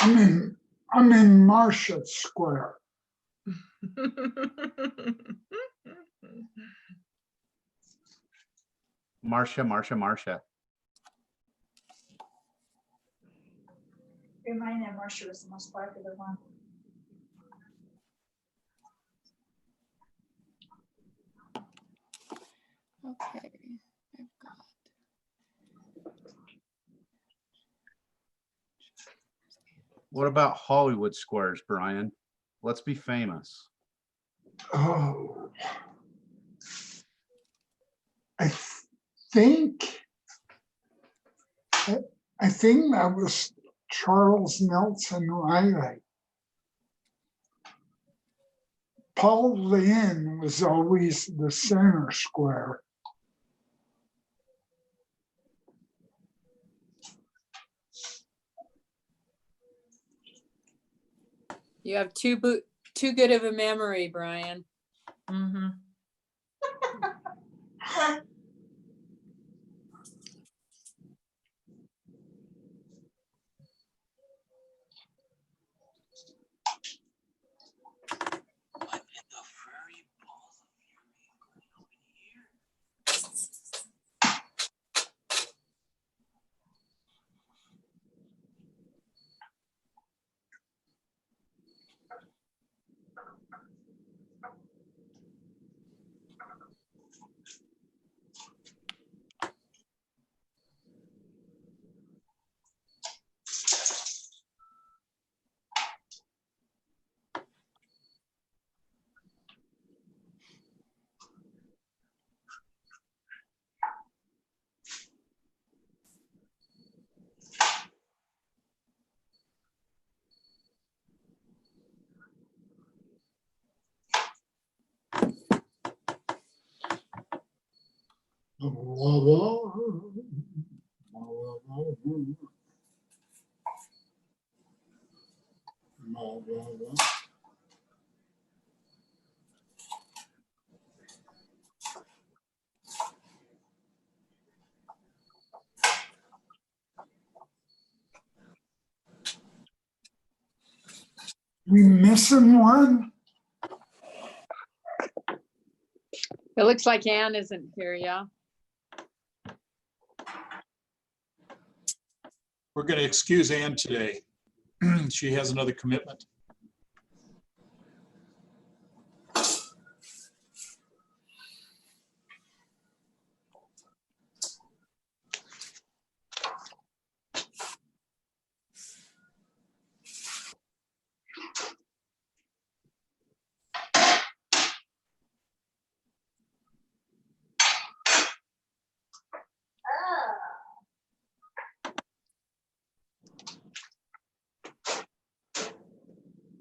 I'm in Marshall Square. Marcia. Remind them Marcia was the most popular one. Okay, I've got. What about Hollywood Squares, Brian? Let's be famous. Oh, I think that was Charles Nelson Riley. Paul Lynn was always the center square. You have too good of a memory, Brian. Mm-hmm. We missing one? It looks like Ann isn't here, yeah. We're going to excuse Ann today. She has another commitment.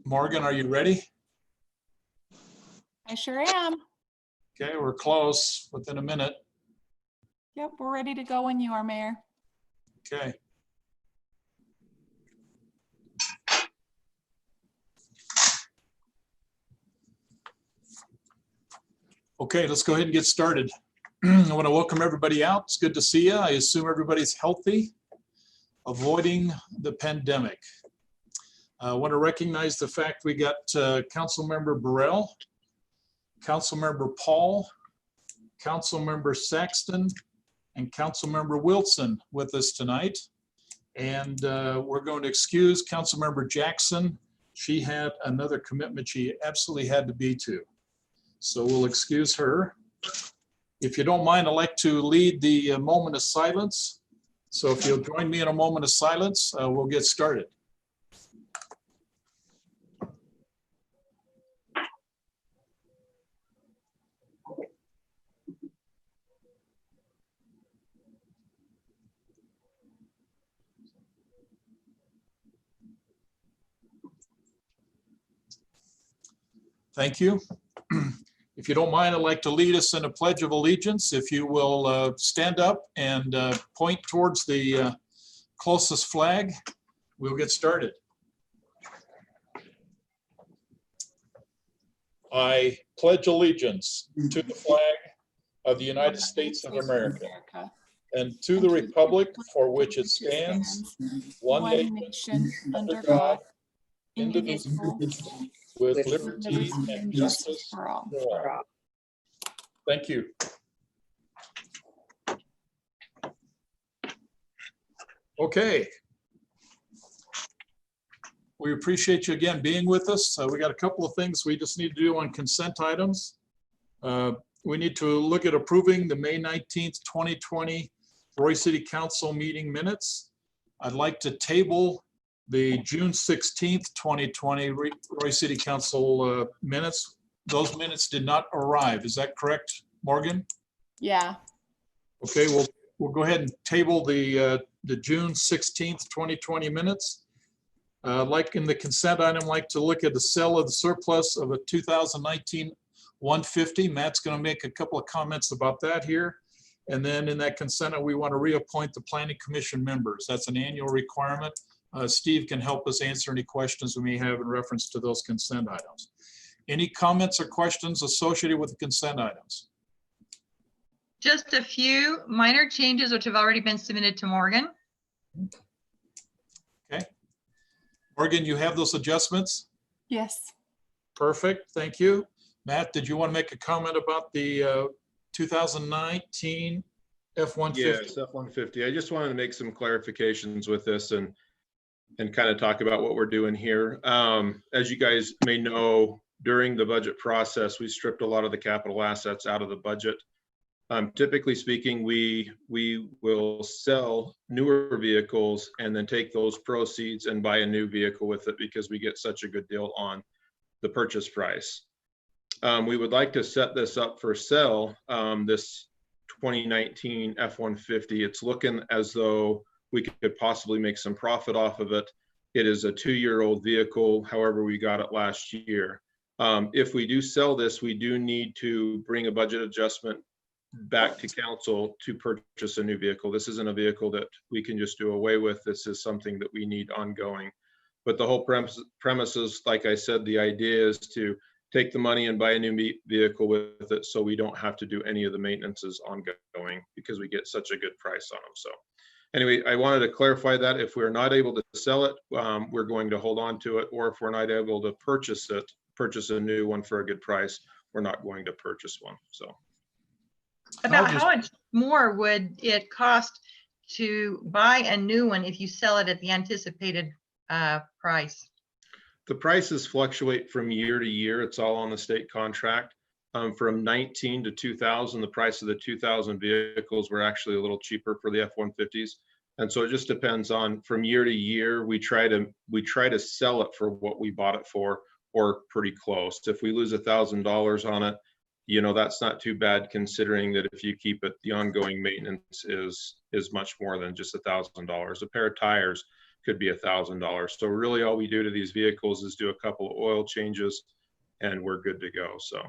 Morgan, are you ready? I sure am. Okay, we're close, within a minute. Yep, we're ready to go when you are, Mayor. Okay. Okay, let's go ahead and get started. I want to welcome everybody out. It's good to see you. I assume everybody's healthy, avoiding the pandemic. I want to recognize the fact we got Councilmember Burrell, Councilmember Paul, Councilmember Saxton, and Councilmember Wilson with us tonight. And we're going to excuse Councilmember Jackson. She had another commitment she absolutely had to be to. So we'll excuse her. If you don't mind, I'd like to lead the moment of silence. So if you'll join me in a moment of silence, we'll get started. Thank you. If you don't mind, I'd like to lead us in a Pledge of Allegiance. If you will stand up and point towards the closest flag, we'll get started. I pledge allegiance to the flag of the United States of America and to the republic for which it stands, one nation, nation, under God, God, indivisible, indivisible, with with liberty and justice for all. for all. Thank you. Okay. We appreciate you again being with us. We got a couple of things we just need to do on consent items. We need to look at approving the May 19th, 2020 Roy City Council meeting minutes. I'd like to table the June 16th, 2020 Roy City Council minutes. Those minutes did not arrive. Is that correct, Morgan? Yeah, Okay, we'll go ahead and table the June 16th, 2020 minutes. Like in the consent item, like to look at the sale of the surplus of a 2019 150. Matt's going to make a couple of comments about that here. And then in that consent, we want to reappoint the planning commission members. That's an annual requirement. Steve can help us answer any questions we may have in reference to those consent items. Any comments or questions associated with the consent items? Just a few minor changes which have already been submitted to Morgan. Okay. Morgan, you have those adjustments? yes. Perfect, thank you. Matt, did you want to make a comment about the 2019 F-150? Yes, F-150. I just wanted to make some clarifications with this and kind of talk about what we're doing here. As you guys may know, during the budget process, we stripped a lot of the capital assets out of the budget. Typically speaking, we will sell newer vehicles and then take those proceeds and buy a new vehicle with it because we get such a good deal on the purchase price. We would like to set this up for sale, this 2019 F-150. It's looking as though we could possibly make some profit off of it. It is a 2-year-old vehicle. However, we got it last year. If we do sell this, we do need to bring a budget adjustment back to council to purchase a new vehicle. This isn't a vehicle that we can just do away with. This is something that we need ongoing. But the whole premise is, like I said, the idea is to take the money and buy a new vehicle with it so we don't have to do any of the maintenances ongoing because we get such a good price on them. So anyway, I wanted to clarify that if we're not able to sell it, we're going to hold on to it, or if we're not able to purchase a new one for a good price, we're not going to purchase one. So About how much more would it cost to buy a new one if you sell it at the anticipated price? the prices fluctuate from year to year. It's all on the state contract. From 19 to 2000, the price of the 2000 vehicles were actually a little cheaper for the F-150s. And so it just depends on, from year to year, we try to sell it for what we bought it for, or pretty close. If we lose $1,000 on it, you know, that's not too bad, considering that if you keep it, the ongoing maintenance is much more than just $1,000. A pair of tires could be $1,000. So really all we do to these vehicles is do a couple of oil changes and we're good to go. So.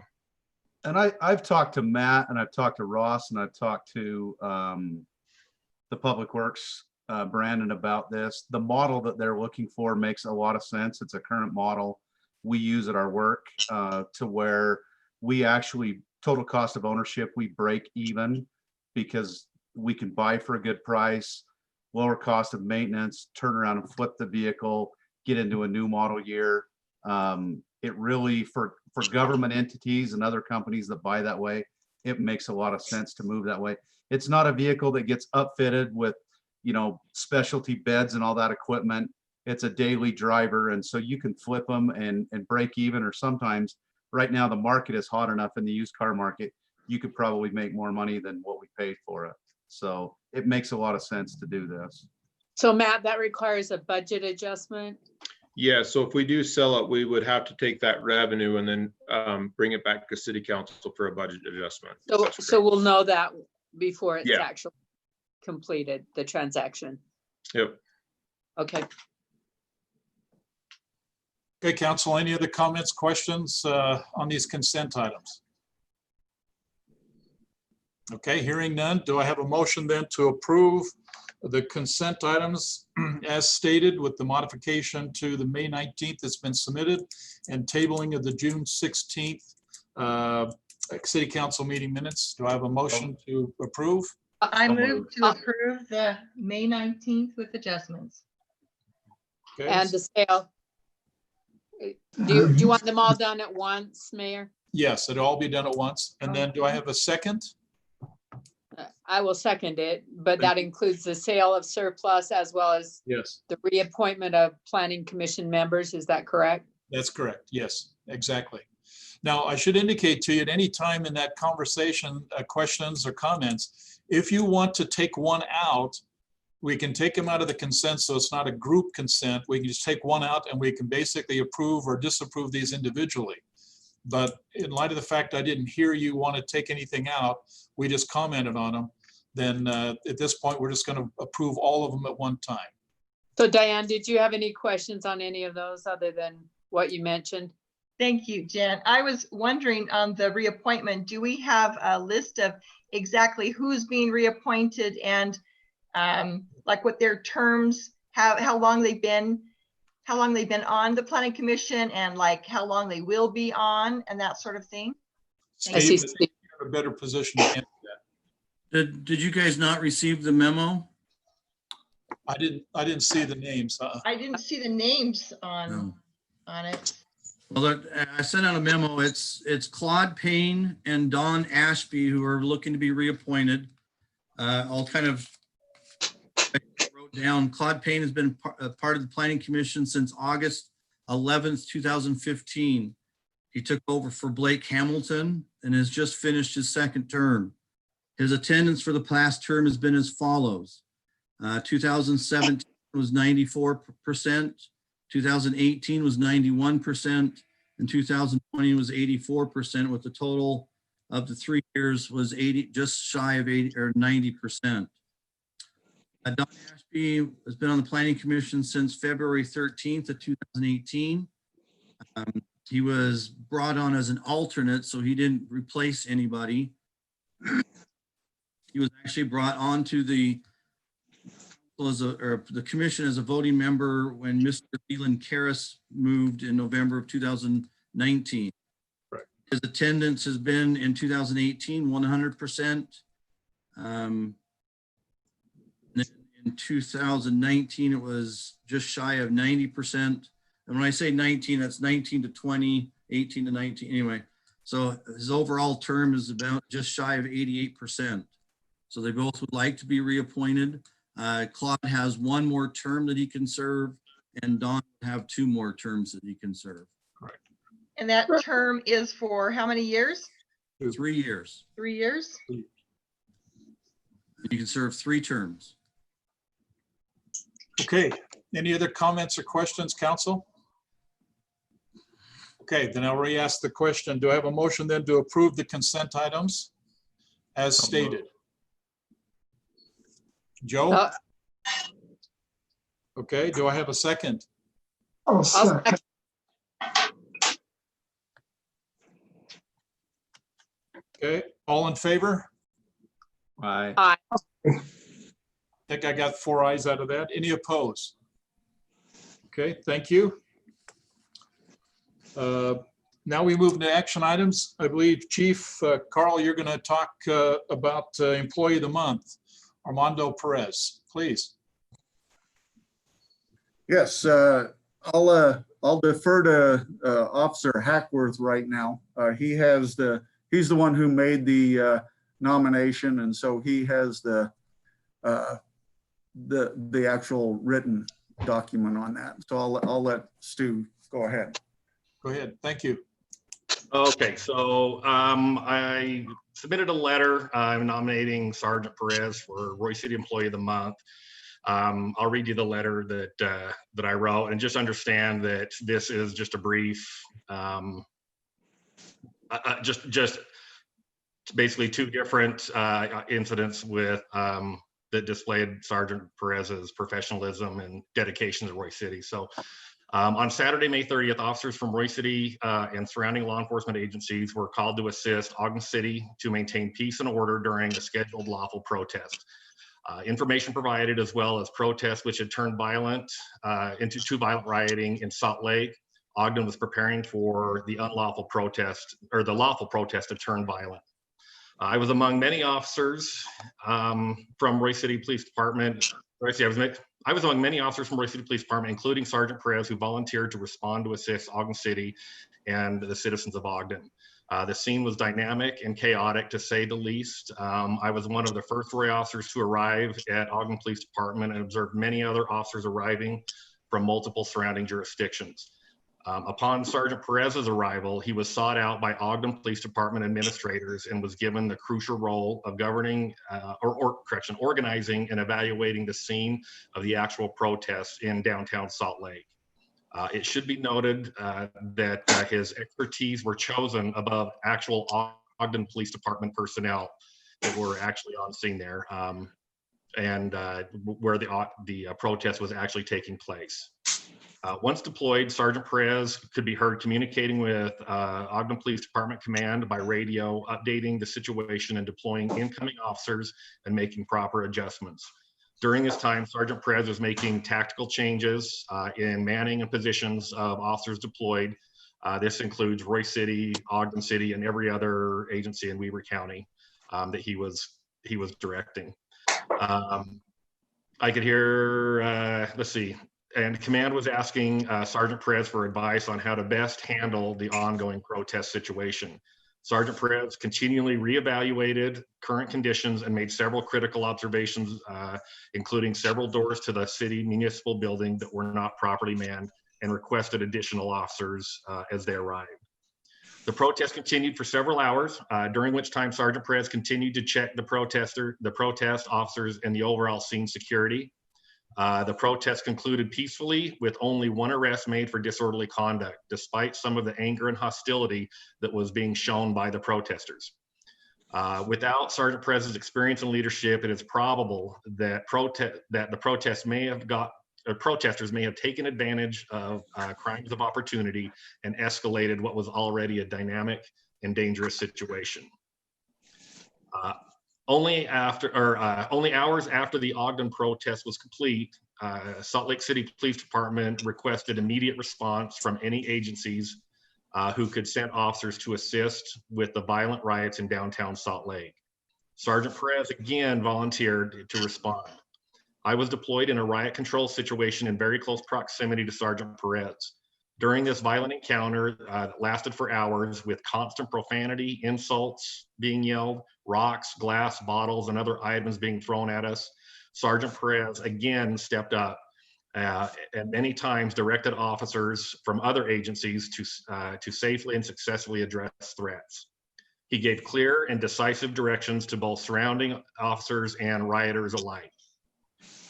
And I've talked to Matt, and I've talked to Ross, and I've talked to the Public Works, Brandon, about this. The model that they're looking for makes a lot of sense. It's a current model we use at our work, to where we actually, total cost of ownership, we break even because we can buy for a good price, lower cost of maintenance, turn around and flip the vehicle, get into a new model year. It really, for government entities and other companies that buy that way, it makes a lot of sense to move that way. It's not a vehicle that gets upfitted with, you know, specialty beds and all that equipment. It's a daily driver, and so you can flip them and break even, or sometimes right now the market is hot enough in the used car market, you could probably make more money than what we paid for it. So it makes a lot of sense to do this. So Matt, that requires a budget adjustment? Yeah, so if we do sell it, we would have to take that revenue and then bring it back to city council for a budget adjustment. So we'll know that before it's Yeah. actually completed, the transaction. Yep. Okay. Okay, council, any other comments, questions on these consent items? Okay, hearing none, do I have a motion then to approve the consent items as stated with the modification to the May 19th that's been submitted and tabling of the June 16th city council meeting minutes? Do I have a motion to approve? I So move moved. to approve the May 19th with adjustments. Okay, And the sale. Do you want them all done at once, Mayor? yes, it'll all be done at once. And then do I have a second? I will second it, but that includes the sale of surplus as well as Yes. the reappointment of planning commission members. Is that correct? That's correct. Yes, exactly. Now, I should indicate to you at any time in that conversation, questions or comments, if you want to take one out, we can take them out of the consent, so it's not a group consent. We can just take one out and we can basically approve or disapprove these individually. But in light of the fact I didn't hear you want to take anything out, we just commented on them, then at this point, we're just going to approve all of them at one time. So Diane, did you have any questions on any of those other than what you mentioned? Thank you, Jen. I was wondering on the reappointment, do we have a list of exactly who's being reappointed and like what their terms, how long they've been on the planning commission and like how long they will be on and that sort of thing? I see. Steve, I think you're in a better position to answer that. Did you guys not receive the memo? I didn't see the names. I didn't see the names No. on it. Well, I sent out a memo. It's Claude Payne and Don Ashby who are looking to be reappointed. I'll kind of wrote down, Claude Payne has been part of the Planning Commission since August 11th, 2015. He took over for Blake Hamilton and has just finished his second term. His attendance for the past term has been as follows. 2017 was 94%, 2018 was 91%, and 2020 was 84%, with the total of the 3 years was 80, just shy of 80 or 90%. Don Ashby has been on the Planning Commission since February 13th of 2018. He was brought on as an alternate, so he didn't replace anybody. He was actually brought on to the commission as a voting member when Mr. Leland Karras moved in November of 2019. Right. His attendance has been in 2018, 100%. In 2019, it was just shy of 90%. And when I say 19, that's 19 to 20, 18 to 19, anyway. So his overall term is about just shy of 88%. So they both would like to be reappointed. Claude has one more term that he can serve, and Don will have 2 more terms that he can serve. And that term is for how many years? 3 years. 3 years? You can serve 3 terms. Okay, any other comments or questions, council? Okay, then I'll re-ask the question. Do I have a motion then to approve the consent items as stated? Joe? Okay, do I have a second? I'll second. Okay, all in favor? Aye. I think I got 4 ayes out of that. Any opposed? Okay, thank you. Now we move to action items. I believe Chief Carl, you're going to talk about Employee of the Month, Armando Perez, please. Yes, I'll defer to Officer Hackworth right now. He's the one who made the nomination, and so he has the actual written document on that. So I'll let Stu go ahead. Go ahead. Thank you. Okay, so I submitted a letter. I'm nominating Sergeant Perez for Royse City Employee of the Month. I'll read you the letter that I wrote, and just understand that this is just a brief, just basically 2 different incidents with that displayed Sergeant Perez's professionalism and dedication to Royse City. So on Saturday, May 30th, officers from Royse City and surrounding law enforcement agencies were called to assist Ogden City to maintain peace and order during a scheduled lawful protest. Information provided, as well as protests which had turned violent into violent rioting in Salt Lake. Ogden was preparing for the unlawful protest, or the lawful protest, to turn violent. I was among many officers from Royce City Police Department. I was among many officers from Royce City Police Department, including Sergeant Perez, who volunteered to respond to assist Ogden City and the citizens of Ogden. The scene was dynamic and chaotic, to say the least. I was one of the first Roy officers to arrive at Ogden Police Department and observed many other officers arriving from multiple surrounding jurisdictions. Upon Sergeant Perez's arrival, he was sought out by Ogden Police Department administrators and was given the crucial role of governing, organizing and evaluating the scene of the actual protests in downtown Salt Lake. It should be noted that his expertise were chosen above actual Ogden Police Department personnel that were actually on scene there, and where the protest was actually taking place. Once deployed, Sergeant Perez could be heard communicating with Ogden Police Department Command by radio, updating the situation and deploying incoming officers and making proper adjustments. During this time, Sergeant Perez was making tactical changes in manning and positions of officers deployed. This includes Royce City, Ogden City, and every other agency in Weber County that he was directing. I could hear, let's see, and command was asking Sergeant Perez for advice on how to best handle the ongoing protest situation. Sergeant Perez continually reevaluated current conditions and made several critical observations, including several doors to the city municipal building that were not properly manned, and requested additional officers as they arrived. The protest continued for several hours, during which time Sergeant Perez continued to check the protest officers, and the overall scene security. The protest concluded peacefully with only one arrest made for disorderly conduct, despite some of the anger and hostility that was being shown by the protesters. Without Sergeant Perez's experience and leadership, it is probable that the protesters may have taken advantage of crimes of opportunity and escalated what was already a dynamic and dangerous situation. Only hours after the Ogden protest was complete, Salt Lake City Police Department requested immediate response from any agencies who could send officers to assist with the violent riots in downtown Salt Lake. Sergeant Perez again volunteered to respond. I was deployed in a riot control situation in very close proximity to Sergeant Perez. During this violent encounter that lasted for hours, with constant profanity, insults being yelled, rocks, glass, bottles, and other items being thrown at us, Sergeant Perez again stepped up and many times directed officers from other agencies to safely and successfully address threats. He gave clear and decisive directions to both surrounding officers and rioters alike.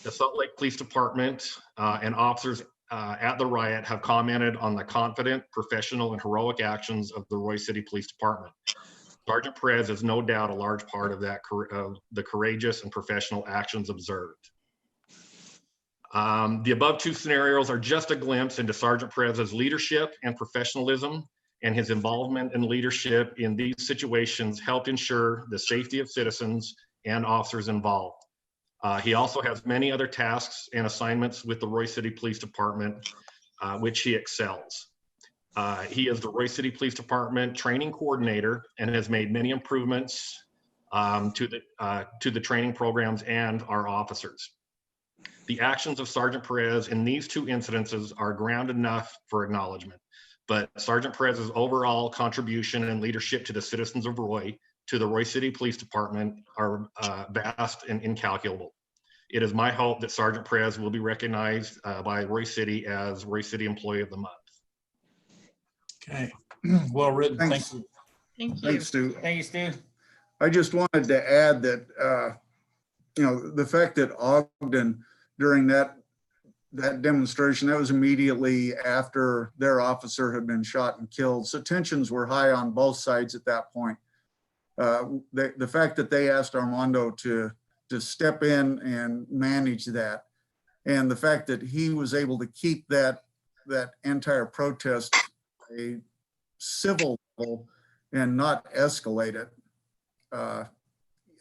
The Salt Lake Police Department and officers at the riot have commented on the confident, professional, and heroic actions of the Royce City Police Department. Sergeant Perez is no doubt a large part of the courageous and professional actions observed. The above two scenarios are just a glimpse into Sergeant Perez's leadership and professionalism, and his involvement and leadership in these situations helped ensure the safety of citizens and officers involved. He also has many other tasks and assignments with the Royce City Police Department, which he excels. He is the Royce City Police Department training coordinator and has made many improvements to the training programs and our officers. The actions of Sergeant Perez in these two incidences are ground enough for acknowledgement, but Sergeant Perez's overall contribution and leadership to the citizens of Roy, to the Royce City Police Department, are vast and incalculable. It is my hope that Sergeant Perez will be recognized by Royce City as Royce City Employee of the Month. Okay, well written. Thanks. Thank you. Thank you. Thanks, Stu. Thank you, Stu. I just wanted to add that, the fact that Ogden, during that demonstration, that was immediately after their officer had been shot and killed. So tensions were high on both sides at that point. The fact that they asked Armando to step in and manage that, and the fact that he was able to keep that entire protest a civil level and not escalate it,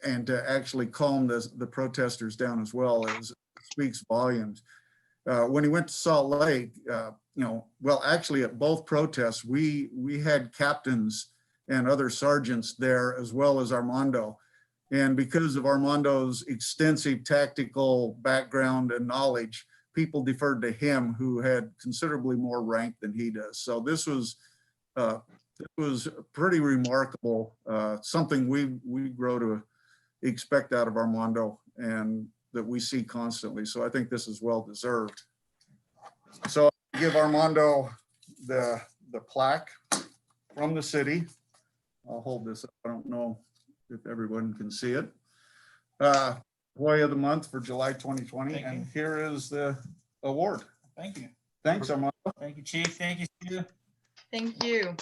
and to actually calm the protesters down as well, speaks volumes. When he went to Salt Lake, well, actually at both protests, we had captains and other sergeants there, as well as Armando. And because of Armando's extensive tactical background and knowledge, people deferred to him who had considerably more rank than he does. So this was pretty remarkable, something we grow to expect out of Armando and that we see constantly. So I think this is well deserved. So I give Armando the plaque from the city. I'll hold this up. I don't know if everyone can see it. Employee of the Month for July 2020. Thank And you. here is the award. Thank you. Thanks, Armando. Thank you, Chief. Thank you, Sia. Thank you.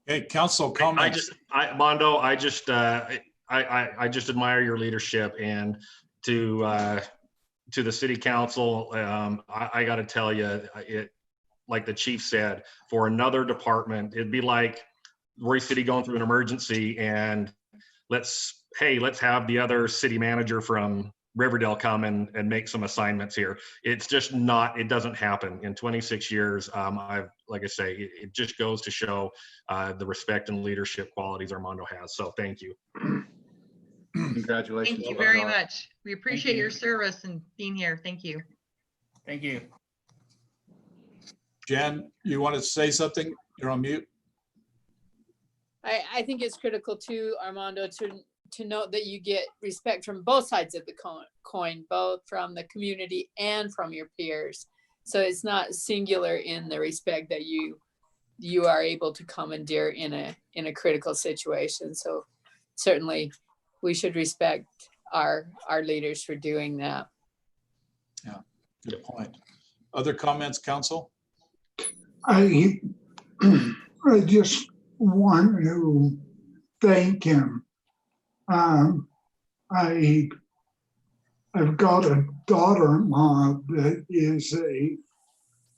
Okay, council comments. Mondo, I just admire your leadership, and to the city council, I got to tell you, like the chief said, for another department, it'd be like Roy City going through an emergency, and let's have the other city manager from Riverdale come and make some assignments here. It's just not, it doesn't happen in 26 years. Like I say, it just goes to show the respect and leadership qualities Armando has. So thank you. Congratulations. Thank you very much. We appreciate your service and being here. Thank you. Thank you. Jen, you want to say something? You're on mute. I think it's critical too, Armando, to note that you get respect from both sides of the coin, both from the community and from your peers. So it's not singular in the respect that you are able to commandeer in a critical situation. So certainly we should respect our leaders for doing that. Yeah, good point. Other comments, council? I just want to thank him. I've got a daughter-in-law that is a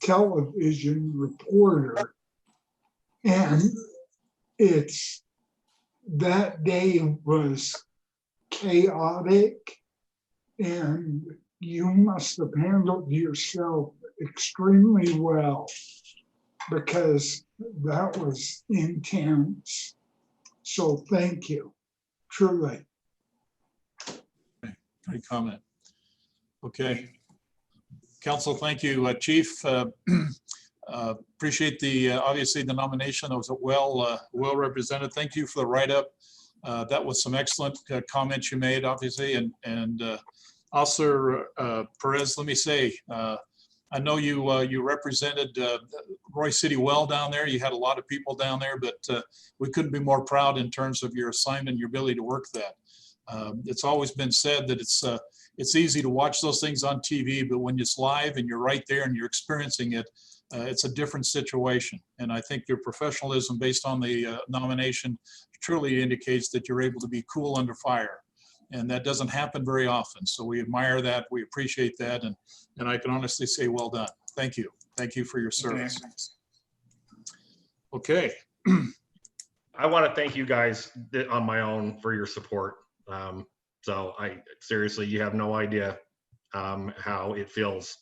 television reporter, and that day was chaotic, and you must have handled yourself extremely well, because that was intense. So thank you, truly. Great comment. Okay. Council, thank you. Chief, appreciate obviously the nomination. That was well represented. Thank you for the write-up. That was some excellent comments you made, obviously. And Officer Perez, let me say, I know you represented Roy City well down there. You had a lot of people down there, but we couldn't be more proud in terms of your assignment, your ability to work that. It's always been said that it's easy to watch those things on TV, but when it's live and you're right there and you're experiencing it, it's a different situation. And I think your professionalism based on the nomination truly indicates that you're able to be cool under fire. And that doesn't happen very often. So we admire that. We appreciate that. And I can honestly say, well done. Thank you. Thank you for your service. Okay. I want to thank you guys on my own for your support. So seriously, you have no idea how it feels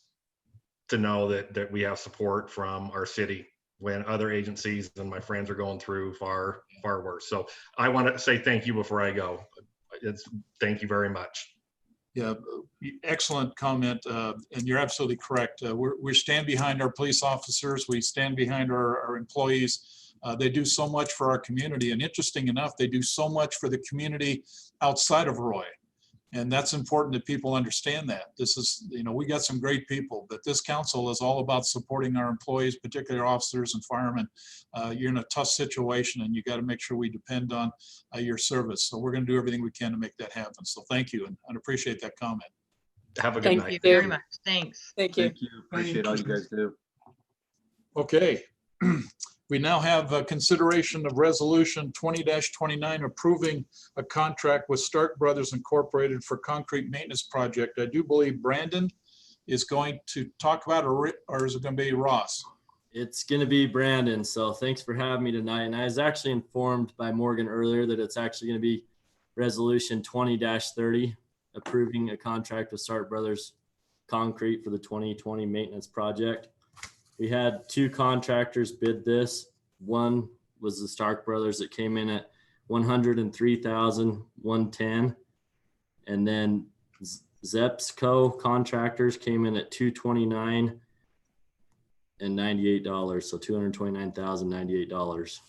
to know that we have support from our city when other agencies and my friends are going through far worse. So I want to say thank you before I go. Thank you very much. Yeah, excellent comment. And you're absolutely correct. We stand behind our police officers. We stand behind our employees. They do so much for our community. And interesting enough, they do so much for the community outside of Roy. And that's important that people understand that. This is, we got some great people, but this council is all about supporting our employees, particularly officers and firemen. You're in a tough situation and you got to make sure we depend on your service. So we're going to do everything we can to make that happen. So thank you and appreciate that comment. Have a good night. Thank you very much. Thanks. Thank you. Thank you. Appreciate all you guys do. Okay. We now have consideration of resolution 20-29 approving a contract with Stark Brothers Incorporated for concrete maintenance project. I do believe Brandon is going to talk about, or is it going to be Ross? It's going to be Brandon. So thanks for having me tonight. And I was actually informed by Morgan earlier that it's actually going to be resolution 20-30 approving a contract with Stark Brothers Concrete for the 2020 maintenance project. We had two contractors bid this. One was the Stark Brothers that came in at 103,110. And then Zepsco Contractors came in at 229 and $98. So $229,098.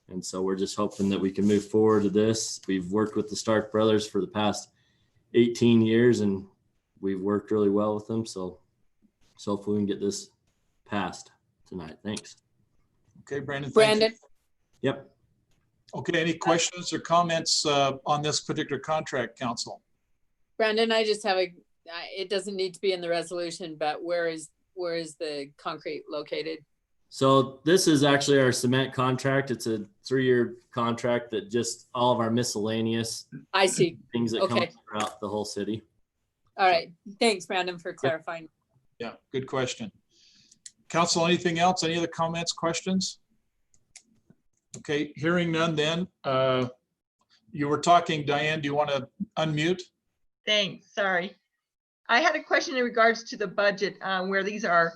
And so we're just hoping that we can move forward to this. We've worked with the Stark Brothers for the past 18 years and we've worked really well with them. So hopefully we can get this passed tonight. Thanks. Okay, Brandon. thank you. Brandon, Yep. Okay, any questions or comments on this particular contract, council? Brandon, I just have it doesn't need to be in the resolution, but where is the concrete located? So this is actually our cement contract. It's a 3-year contract that just all of our miscellaneous I see. things that come Okay. throughout the whole city. All right. Thanks, Brandon, for clarifying. Yeah, good question. Council, anything else? Any other comments, questions? Okay, hearing none then. You were talking, Diane, do you want to unmute? Thanks, sorry. I had a question in regards to the budget, where these are,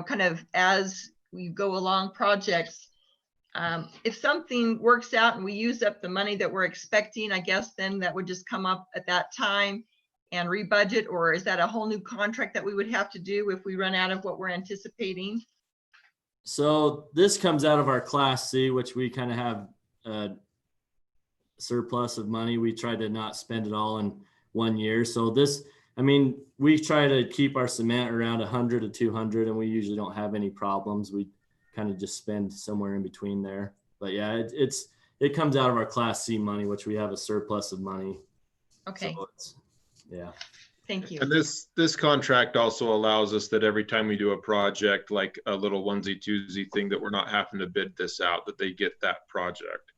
kind of as we go along projects. If something works out and we use up the money that we're expecting, I guess then that would just come up at that time and rebudget, or is that a whole new contract that we would have to do if we run out of what we're anticipating? So this comes out of our Class C, which we kind of have a surplus of money. We try to not spend it all in 1 year. So this, we try to keep our cement around 100 to 200, and we usually don't have any problems. We kind of just spend somewhere in between there. But yeah, it comes out of our Class C money, which we have a surplus of money. Okay, So yeah. thank you. And this contract also allows us that every time we do a project, like a little onesie twosie thing, that we're not having to bid this out, that they get that project.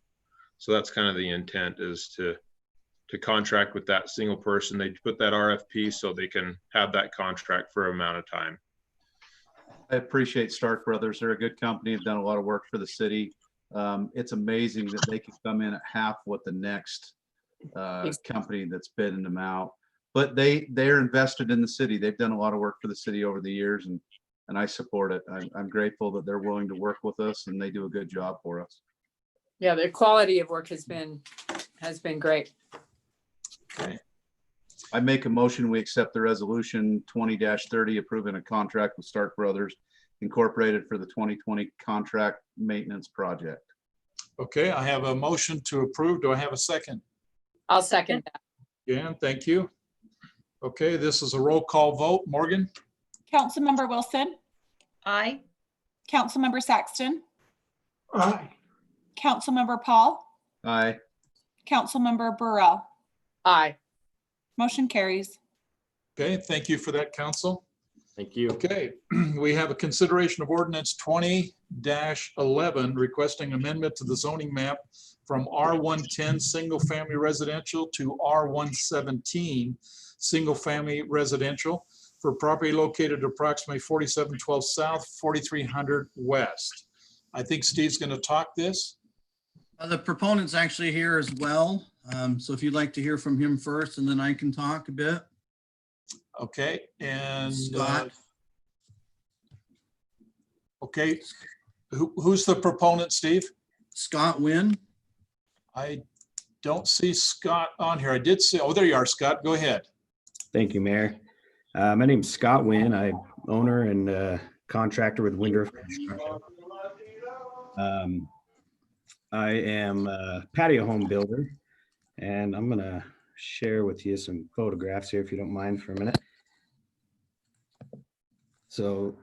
So that's kind of the intent, is to contract with that single person. They put that RFP so they can have that contract for an amount of time. I appreciate Stark Brothers. They're a good company. Have done a lot of work for the city. It's amazing that they can come in at half what the next company that's bidding them out. But they're invested in the city. They've done a lot of work for the city over the years, and I support it. I'm grateful that they're willing to work with us, and they do a good job for us. Yeah, their quality of work has been great. Okay. I make a motion, we accept the resolution 20-30 approving a contract with Stark Brothers Incorporated for the 2020 contract maintenance project. Okay, I have a motion to approve. Do I have a second? I'll second that. Jan, thank you. Okay, this is a roll call vote. Morgan? Councilmember Wilson, Aye. Councilmember Saxton, Aye. Councilmember Paul, Aye. Councilmember Burrell. Aye. Motion carries. Okay, thank you for that, council. Thank you. Okay, we have a consideration of ordinance 20-11 requesting amendment to the zoning map from R110 single family residential to R117 single family residential for property located approximately 4712 South, 4300 West. I think Steve's going to talk this. The proponent's actually here as well. So if you'd like to hear from him first, and then I can talk a bit. Okay, and Scott. okay, who's the proponent, Steve? Scott Wynn. I don't see Scott on here. I did see, oh, there you are, Scott. Go ahead. Thank you, Mayor. My name's Scott Wynn. I'm owner and contractor with Windruff Construction. I am a patio home builder, and I'm gonna share with you some photographs here, if you don't mind, for a minute. So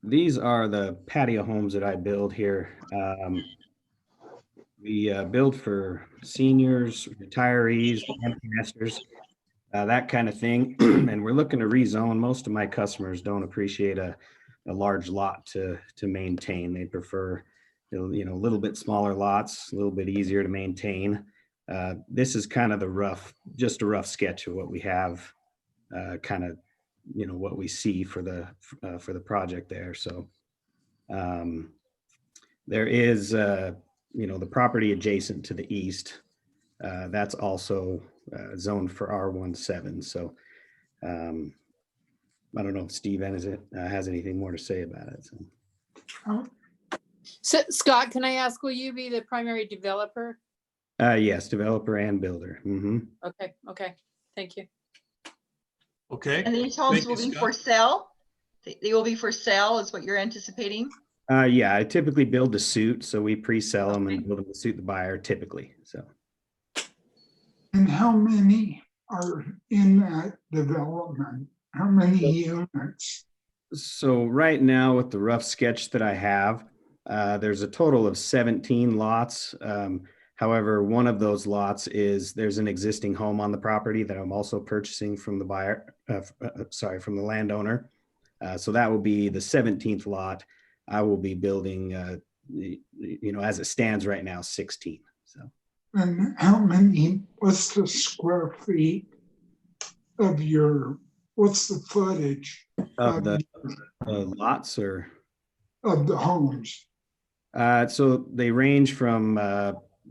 these are the patio homes that I build here. We build for seniors, retirees, empty nesters, that kind of thing. And we're looking to rezone. Most of my customers don't appreciate a large lot to maintain. They prefer, a little bit smaller lots, a little bit easier to maintain. This is kind of just a rough sketch of what we have, kind of, what we see for the project there. So there is, the property adjacent to the east. That's also zoned for R17. So I don't know if Steve has anything more to say about it. So. So Scott, can I ask, will you be the primary developer? Yes, developer and builder. Okay, okay, thank you. Okay. And these homes Thank will you, be for Scott. sale? They will be for sale is what you're anticipating? Yeah, I typically build to suit, so we pre-sell them Okay. and build them to suit the buyer typically, so. And how many are in that development? How many units? So right now with the rough sketch that I have, there's a total of 17 lots. However, one of those lots there's an existing home on the property that I'm also purchasing from the buyer, from the landowner. So that will be the 17th lot. I will be building, as it stands right now, 16. So. And what's the square feet of what's the footage Of the lots or? of the homes? So they range from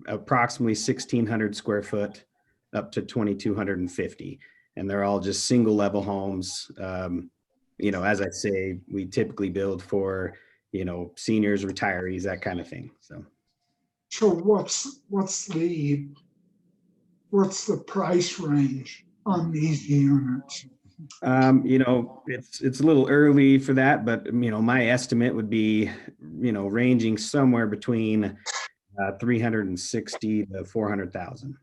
approximately 1,600 square foot up to 2,250. And they're all just single level homes. As I say, we typically build for, seniors, retirees, that kind of thing. So what's the price range on these units? It's a little early for that, but my estimate would be, ranging somewhere between 360 to 400,000.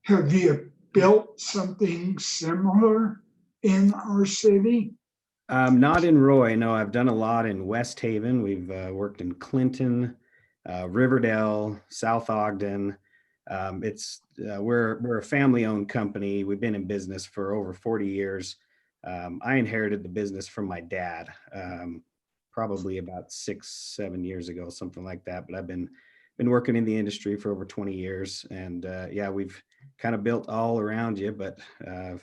Have you built something similar in our city? Not in Roy. No, I've done a lot in West Haven. We've worked in Clinton, Riverdale, South Ogden. We're a family-owned company. We've been in business for over 40 years. I inherited the business from my dad, probably about 6-7 years ago, something like that. But I've been working in the industry for over 20 years, and we've kind of built all around you, but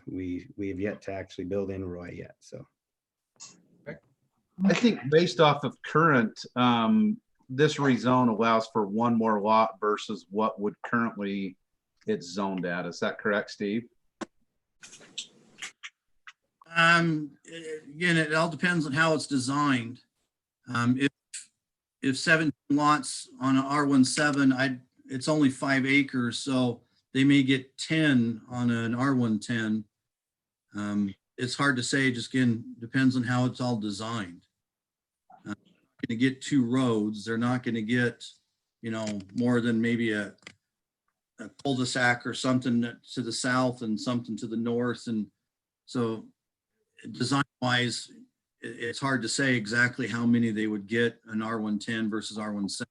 we have yet to actually build in Roy yet. So. I think based off of current, this rezone allows for one more lot versus what would currently it's zoned at. Is that correct, Steve? Again, it all depends on how it's designed. If 17 lots on an R17, it's only 5 acres, so they may get 10 on an R110. It's hard to say, just again, depends on how it's all designed. Going to get 2 roads. They're not going to get, more than maybe a cul-de-sac or something to the south and something to the north. And so design wise, it's hard to say exactly how many they would get an R110 versus R17.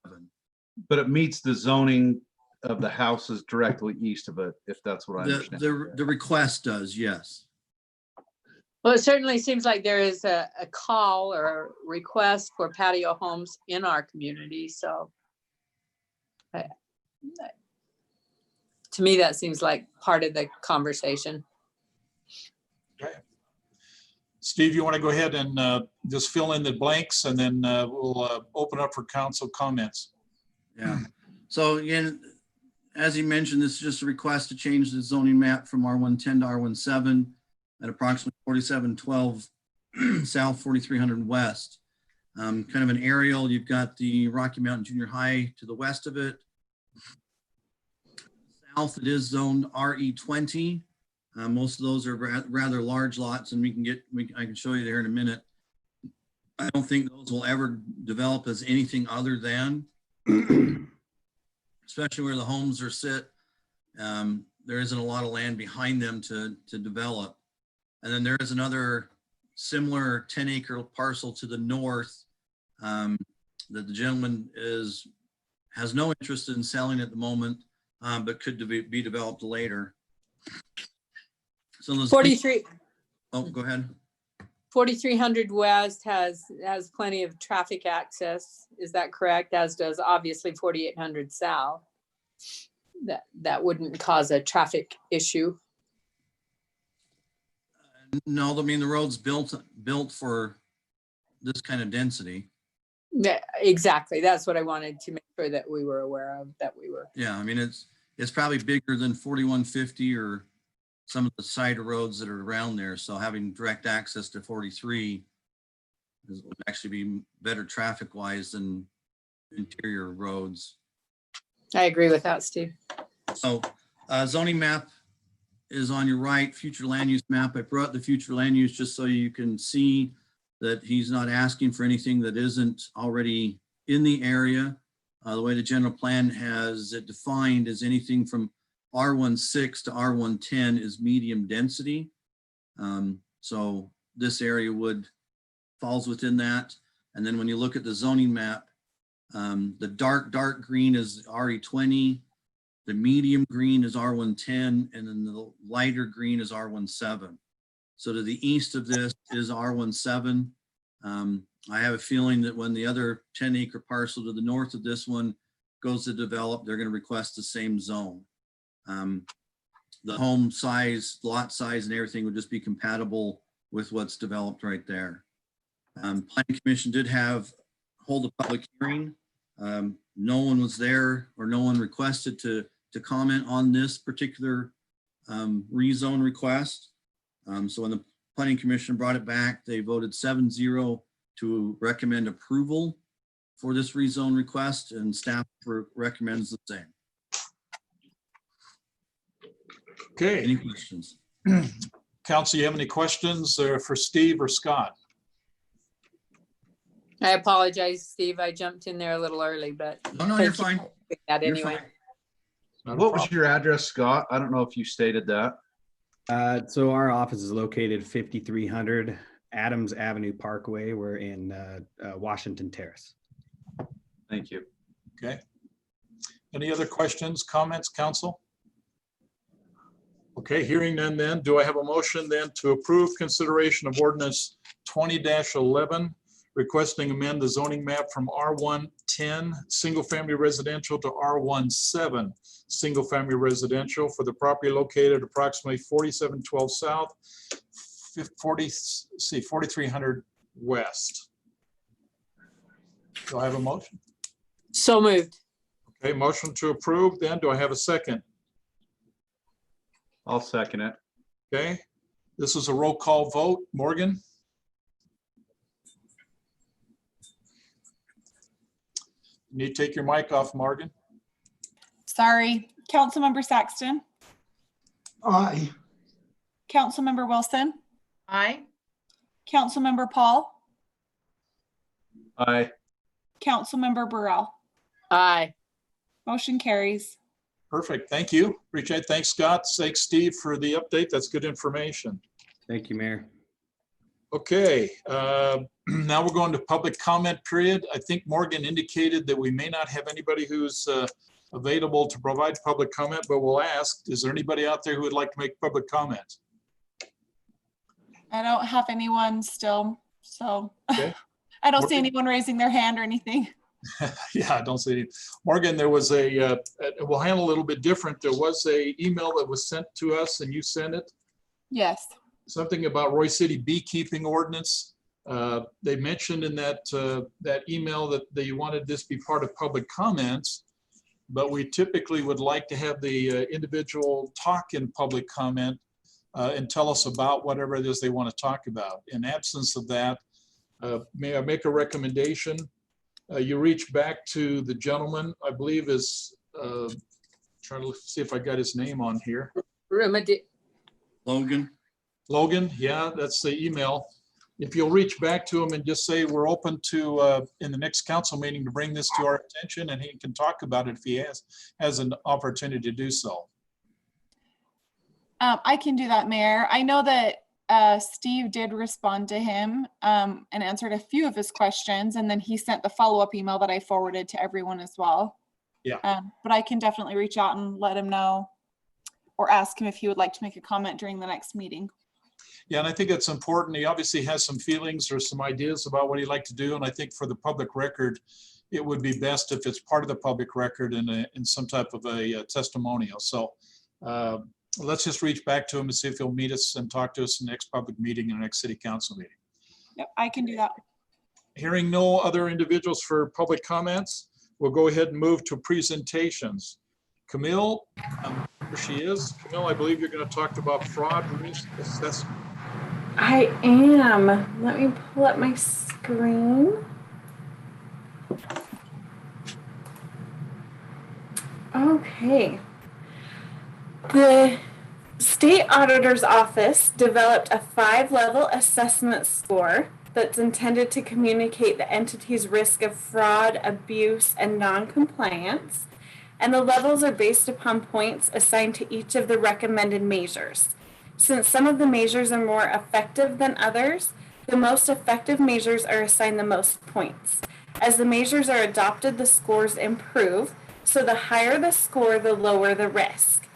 But it meets the zoning of the houses directly east of it, if that's what I understand. The request does, yes. Well, it certainly seems like there is a call or a request for patio homes in our community. So to me, that seems like part of the conversation. Okay. Steve, you want to go ahead and just fill in the blanks, and then we'll open up for council comments. Yeah. So again, as you mentioned, this is just a request to change the zoning map from R110 to R17 at approximately 4712 South, 4300 West. Kind of an aerial. You've got the Rocky Mountain Junior High to the west of it. South, it is zoned RE20. Most of those are rather large lots, and I can show you there in a minute. I don't think those will ever develop as anything other than, especially where the homes are sit. There isn't a lot of land behind them to develop. And then there is another similar 10-acre parcel to the north that the gentleman has no interest in selling at the moment, but could be developed later. So those 43. Oh, go ahead. 4300 West has plenty of traffic access. Is that correct? As does obviously 4800 South. That wouldn't cause a traffic issue. No, I mean, the road's built for this kind of density. Yeah, exactly. That's what I wanted to make sure that we were aware of, Yeah, I mean, it's probably bigger than 4150 or some of the side roads that are around there. So having direct access to 43 It would actually be better traffic wise than interior roads. I agree with that, Steve. So zoning map is on your right, future land use map. I brought the future land use just so you can see that he's not asking for anything that isn't already in the area. The way the general plan has it defined is anything from R16 to R110 is medium density. So this area falls within that. And then when you look at the zoning map, the dark green is RE20, the medium green is R110, and then the lighter green is R17. So to the east of this is R17. I have a feeling that when the other 10-acre parcel to the north of this one goes to develop, they're going to request the same zone. The home size, lot size, and everything would just be compatible with what's developed right there. Planning Commission did hold a public hearing. No one was there, or no one requested to comment on this particular rezone request. So when the Planning Commission brought it back, they voted 7-0 to recommend approval for this rezone request, and staff recommends the same. Okay. Any questions? Council, you have any questions for Steve or Scott? I apologize, Steve. I jumped in there a little early, but. No, you're fine. That You're anyway. fine. What was your address, Scott? I don't know if you stated that. So our office is located 5300 Adams Avenue Parkway. We're in Washington Terrace. Thank you. Okay. Any other questions, comments, council? Okay, hearing none then, do I have a motion then to approve consideration of ordinance 20-11, requesting amend the zoning map from R110 single-family residential to R17 single-family residential for the property located approximately 4712 South, 4300 West. Do I have a motion? So moved. Okay, motion to approve then. Do I have a second? I'll second it. Okay, this is a roll call vote. Morgan? You need to take your mic off, Morgan. Sorry. Councilmember Saxton, Aye. Councilmember Wilson, Aye. Councilmember Paul, Aye. Councilmember Burrell. Aye. Motion carries. Perfect, thank you. Appreciate it. Thanks, Scott. Thanks, Steve, for the update. That's good information. Thank you, Mayor. Okay, now we're going to public comment period. I think Morgan indicated that we may not have anybody who's available to provide public comment, but we'll ask, is there anybody out there who would like to make public comment? I don't have anyone still, so Okay. I don't see anyone raising their hand or anything. Yeah, I don't see any. Morgan, there was we'll handle a little bit different. There was a email that was sent to us and you sent it. Yes. Something about Roy City beekeeping ordinance. They mentioned in that email that they wanted this be part of public comments, but we typically would like to have the individual talk in public comment and tell us about whatever it is they want to talk about. In absence of that, may I make a recommendation? You reach back to the gentleman, I believe is, trying to see if I got his name on here. Logan. Logan, yeah, that's the email. If you'll reach back to him and just say, we're open to, in the next council meeting, to bring this to our attention, and he can talk about it if he has an opportunity to do so. I can do that, Mayor. I know that Steve did respond to him and answered a few of his questions, and then he sent the follow-up email that I forwarded to everyone as well. Yeah. But I can definitely reach out and let him know, or ask him if he would like to make a comment during the next meeting. Yeah, and I think it's important. He obviously has some feelings or some ideas about what he'd like to do, and I think for the public record, it would be best if it's part of the public record in some type of a testimonial. So let's just reach back to him and see if he'll meet us and talk to us in the next public meeting and the next city council meeting. Yep, I can do that. Hearing no other individuals for public comments, we'll go ahead and move to presentations. Camille, there she is. Camille, I believe you're going to talk about fraud risk assessment. I am. Let me pull up my screen. Okay. The State Auditor's Office developed a 5-level assessment score that's intended to communicate the entity's risk of fraud, abuse, and non-compliance. And the levels are based upon points assigned to each of the recommended measures. Since some of the measures are more effective than others, the most effective measures are assigned the most points. As the measures are adopted, the scores improve, so the higher the score, the lower the risk.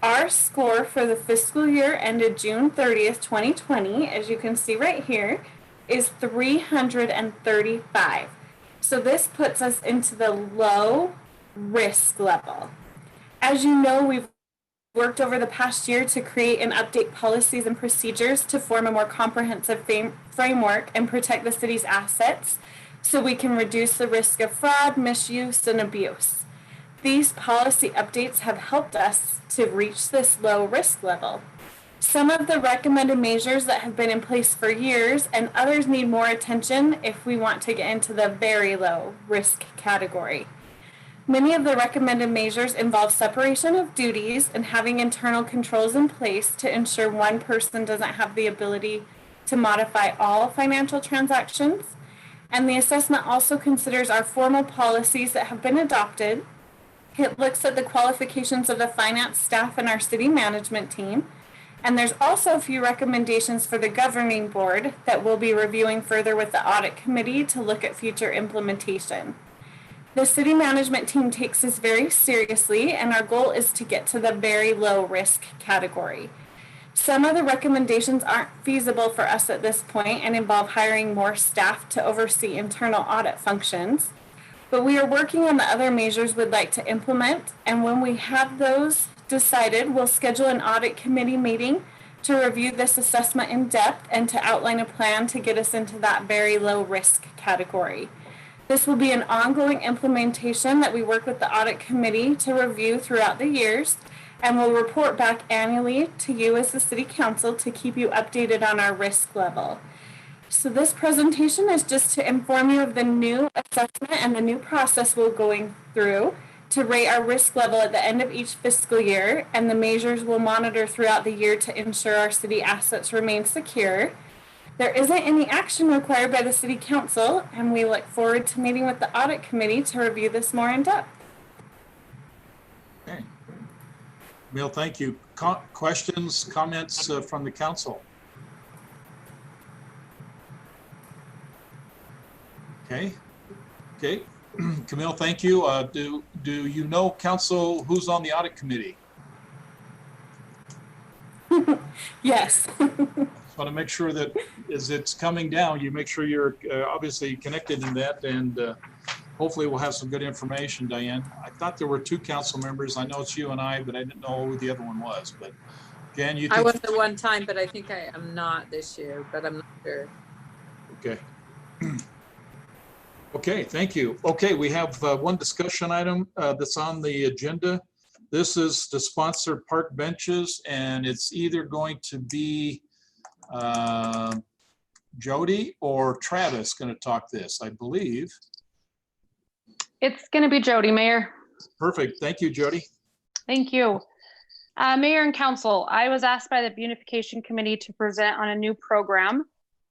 Our score for the fiscal year ended June 30th, 2020, as you can see right here, is 335. So this puts us into the low risk level. As you know, we've worked over the past year to create and update policies and procedures to form a more comprehensive framework and protect the city's assets so we can reduce the risk of fraud, misuse, and abuse. These policy updates have helped us to reach this low risk level. Some of the recommended measures that have been in place for years and others need more attention if we want to get into the very low risk category. Many of the recommended measures involve separation of duties and having internal controls in place to ensure one person doesn't have the ability to modify all financial transactions. And the assessment also considers our formal policies that have been adopted. It looks at the qualifications of the finance staff and our city management team. And there's also a few recommendations for the governing board that we'll be reviewing further with the audit committee to look at future implementation. The city management team takes this very seriously, and our goal is to get to the very low risk category. Some of the recommendations aren't feasible for us at this point and involve hiring more staff to oversee internal audit functions. But we are working on the other measures we'd like to implement, and when we have those decided, we'll schedule an audit committee meeting to review this assessment in depth and to outline a plan to get us into that very low risk category. This will be an ongoing implementation that we work with the audit committee to review throughout the years, and we'll report back annually to you as the city council to keep you updated on our risk level. So this presentation is just to inform you of the new assessment and the new process we're going through to rate our risk level at the end of each fiscal year, and the measures we'll monitor throughout the year to ensure our city assets remain secure. There isn't any action required by the city council, and we look forward to meeting with the audit committee to review this more in depth. Okay. Camille, thank you. Questions, comments from the council? Okay. Okay. Camille, thank you. Do you know, council, who's on the audit committee? Yes. Just want to make sure that as it's coming down, you make sure you're obviously connected in that, and hopefully we'll have some good information, Diane. I thought there were 2 council members. I know it's you and I, but I didn't know who the other one was. But Jan, you think? I was at one time, but I think I am not this year, but I'm not sure. Okay. Okay, thank you. Okay, we have one discussion item that's on the agenda. This is to sponsor park benches, and it's either going to be Jody or Travis going to talk this, I believe. It's going to be Jody, Mayor. Perfect. Thank you, Jody. Thank you. Mayor and Council, I was asked by the Beautification Committee to present on a new program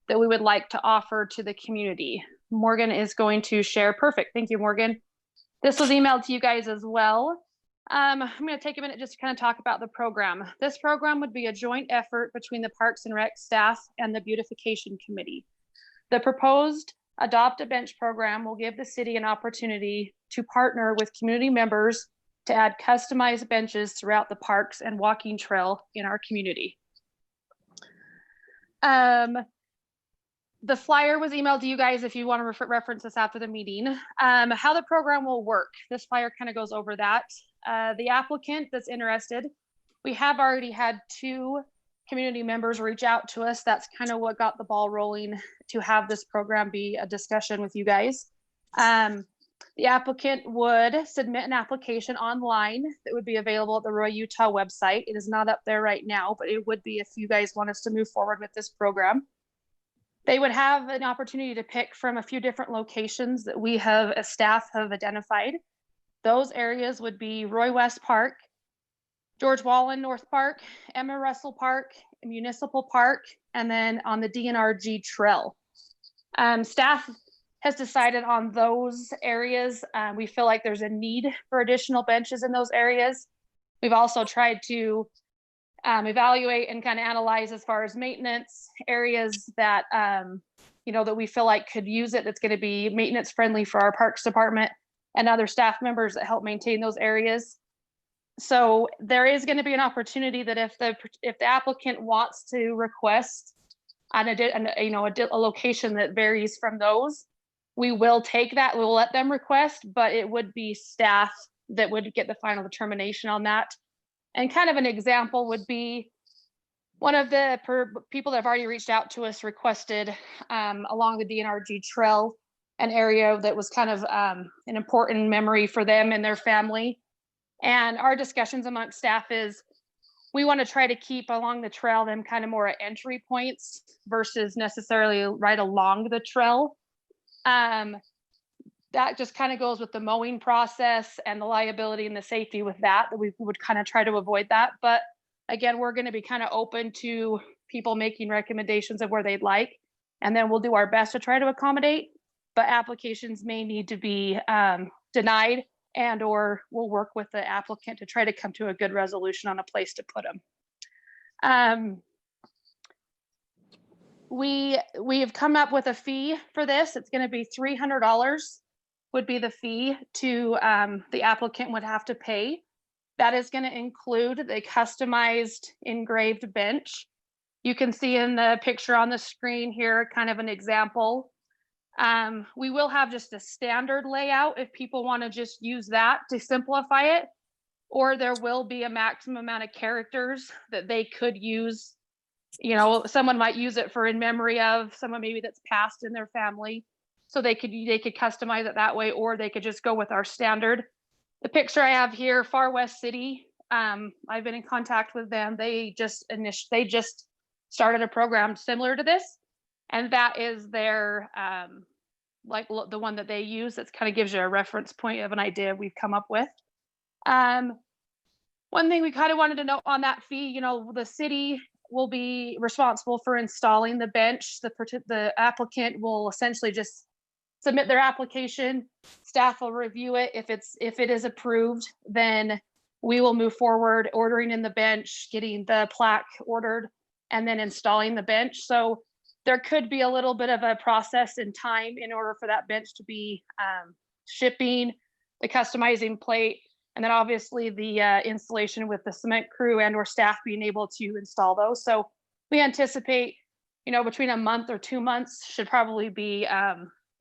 that we would like to offer to the community. Morgan is going to share. Perfect. Thank you, Morgan. This was emailed to you guys as well. I'm going to take a minute just to kind of talk about the program. This program would be a joint effort between the Parks and Rec staff and the Beautification Committee. The proposed Adopt a Bench program will give the city an opportunity to partner with community members to add customized benches throughout the parks and walking trail in our community. The flyer was emailed to you guys if you want to reference this after the meeting. How the program will work. This flyer kind of goes over that. The applicant that's interested, we have already had 2 community members reach out to us. That's kind of what got the ball rolling to have this program be a discussion with you guys. The The applicant would submit an application online that would be available at the Roy Utah website. It is not up there right now, but it would be if you guys want us to move forward with this program. They would have an opportunity to pick from a few different locations that we have, as staff, have identified. Those areas would be Roy West Park, George Wallen North Park, Emma Russell Park, Municipal Park, and then on the DNRG Trail. Staff has decided on those areas. We feel like there's a need for additional benches in those areas. We've also tried to evaluate and kind of analyze as far as maintenance areas that, that we feel like could use it, that's going to be maintenance friendly for our Parks Department and other staff members that help maintain those areas. So there is going to be an opportunity that if the applicant wants to request a location that varies from those, we will take that. We will let them request, but it would be staff that would get the final determination on that. And kind of an example would be one of the people that have already reached out to us requested along the DNRG Trail, an area that was kind of an important memory for them and their family. And our discussions amongst staff is we want to try to keep along the trail them kind of more at entry points versus necessarily right along the trail. That just kind of goes with the mowing process and the liability and the safety with that we would kind of try to avoid that. But again, we're going to be kind of open to people making recommendations of where they'd like, and then we'll do our best to try to accommodate, but applications may need to be denied, and or we'll work with the applicant to try to come to a good resolution on a place to put them. We have come up with a fee for this. It's going to be $300 would be the fee to the applicant would have to pay. That is going to include the customized engraved bench. You can see in the picture on the screen here kind of an example. We will have just a standard layout if people want to just use that to simplify it, or there will be a maximum amount of characters that they could use. Someone might use it for in memory of someone maybe that's passed in their family. So they could customize it that way, or they could just go with our standard. The picture I have here, Far West City, I've been in contact with them. They just started a program similar to this, and that is their the one that they use. That kind of gives you a reference point of an idea we've come up with. One thing we kind of wanted to note on that fee, the city will be responsible for installing the bench. The applicant will essentially just submit their application. Staff will review it. If it is approved, then we will move forward ordering in the bench, getting the plaque ordered, and then installing the bench. So there could be a little bit of a process and time in order for that bench to be shipping, the customizing plate, and then obviously the installation with the cement crew and or staff being able to install those. So we anticipate, between a month or 2 months should probably be a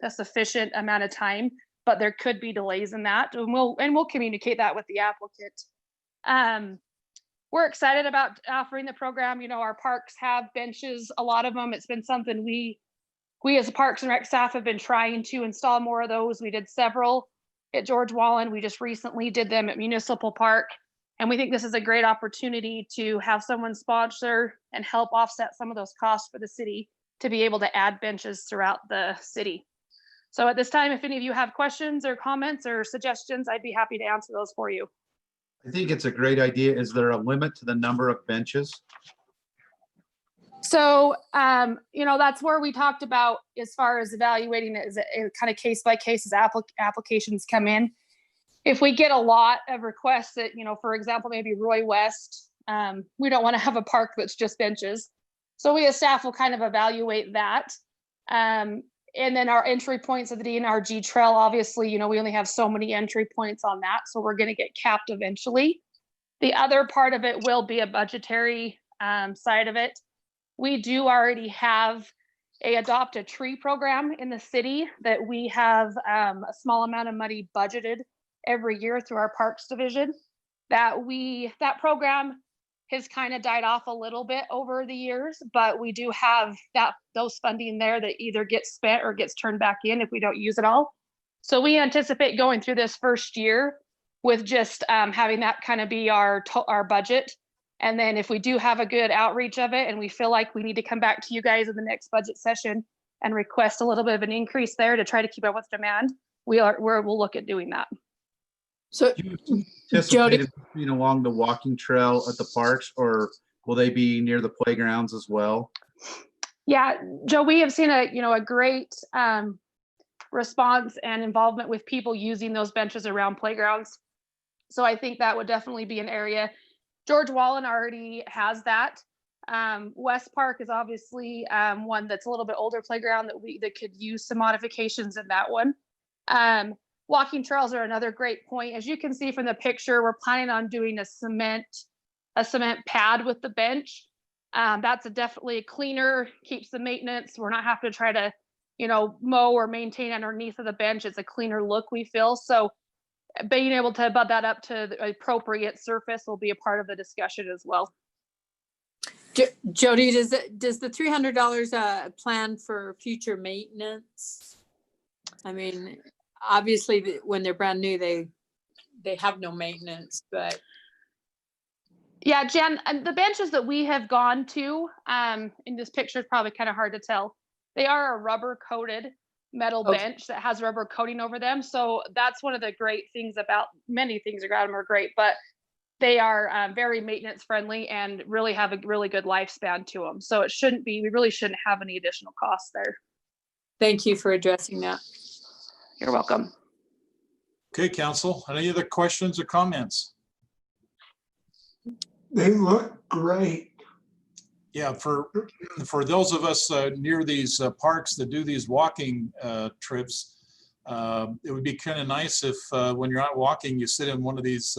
sufficient amount of time, but there could be delays in that, and we'll communicate that with the applicant. We're excited about offering the program. Our parks have benches, a lot of them. It's been something we as a Parks and Rec staff have been trying to install more of those. We did several at George Wallen. We just recently did them at Municipal Park, and we think this is a great opportunity to have someone sponsor and help offset some of those costs for the city to be able to add benches throughout the city. So at this time, if any of you have questions or comments or suggestions, I'd be happy to answer those for you. I think it's a great idea. Is there a limit to the number of benches? So, that's where we talked about as far as evaluating it, is it kind of case by case as applications come in. If we get a lot of requests that, for example, maybe Roy West, we don't want to have a park that's just benches. So we as staff will kind of evaluate that. And then our entry points of the DNRG Trail, obviously, we only have so many entry points on that. So we're going to get capped eventually. The other part of it will be a budgetary side of it. We do already have a Adopt a Tree program in the city that we have a small amount of money budgeted every year through our Parks Division. That program has kind of died off a little bit over the years, but we do have those funding there that either gets spent or gets turned back in if we don't use it all. So we anticipate going through this first year with just having that kind of be our budget. And then if we do have a good outreach of it and we feel like we need to come back to you guys in the next budget session and request a little bit of an increase there to try to keep up with demand, we'll look at doing that. So Anticipated being along the walking trail at the parks, or will they be near the playgrounds as well? Yeah, Joe, we have seen a great response and involvement with people using those benches around playgrounds. So I think that would definitely be an area. George Wallen already has that. West Park is obviously one that's a little bit older playground that could use some modifications in that one. Walking trails are another great point. As you can see from the picture, we're planning on doing a cement pad with the bench. That's definitely a cleaner, keeps the maintenance. We're not having to try to, mow or maintain underneath of the bench. It's a cleaner look, we feel. So being able to bud that up to the appropriate surface will be a part of the discussion as well. Jody, does the $300 plan for future maintenance? I mean, obviously when they're brand new, they have no maintenance, but. Yeah, Jen, the benches that we have gone to, in this picture is probably kind of hard to tell. They are a rubber coated metal bench that has rubber coating over them. So that's one of the great things about, many things about them are great, but they are very maintenance friendly and really have a really good lifespan to them. So we really shouldn't have any additional costs there. Thank you for addressing that. You're welcome. Okay, council, any other questions or comments? They look great. Yeah, for those of us near these parks that do these walking trips, it would be kind of nice if when you're out walking, you sit in one of these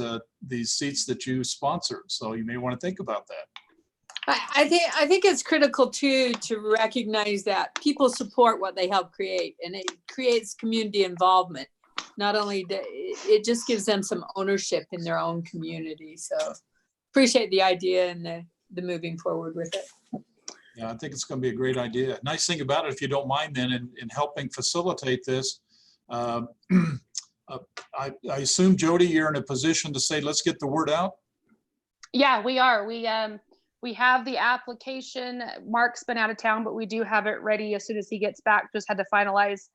seats that you sponsored. So you may want to think about that. I think it's critical too to recognize that people support what they help create, and it creates community involvement. Not only it just gives them some ownership in their own community. So appreciate the idea and the moving forward with it. Yeah, I think it's going to be a great idea. Nice thing about it, if you don't mind then, in helping facilitate this, I assume, Jody, you're in a position to say, let's get the word out. Yeah, we are. We have the application. Mark's been out of town, but we do have it ready as soon as he gets back. Just had to finalize